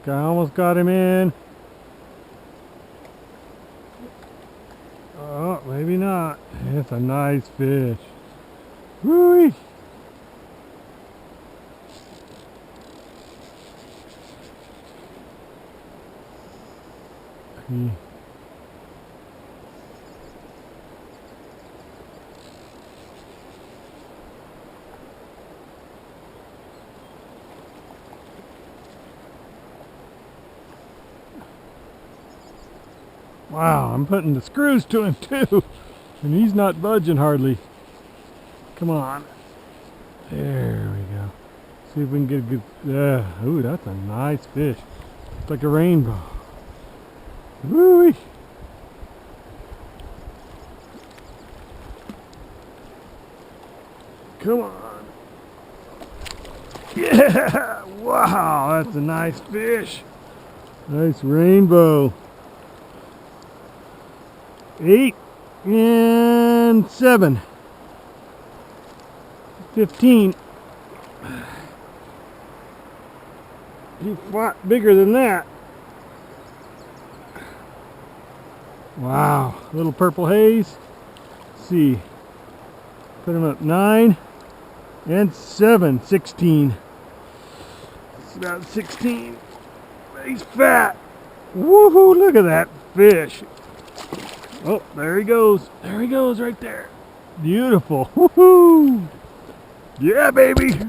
think I almost got him in. Oh, maybe not. It's a nice fish. Woo-wee. Wow, I'm putting the screws to him too, and he's not budging hardly. Come on. There we go. See if we can get a good, yeah. Ooh, that's a nice fish. It's like a rainbow. Woo-wee. Come on. Yeah! Wow, that's a nice fish. Nice rainbow. 8 and 7. 15. He fought bigger than that. Wow, little purple haze. Let's see. Put him up 9 and 7. 16. It's about 16. He's fat. Woohoo, look at that fish. Oh, there he goes. There he goes right there. Beautiful. Woohoo! Yeah, baby.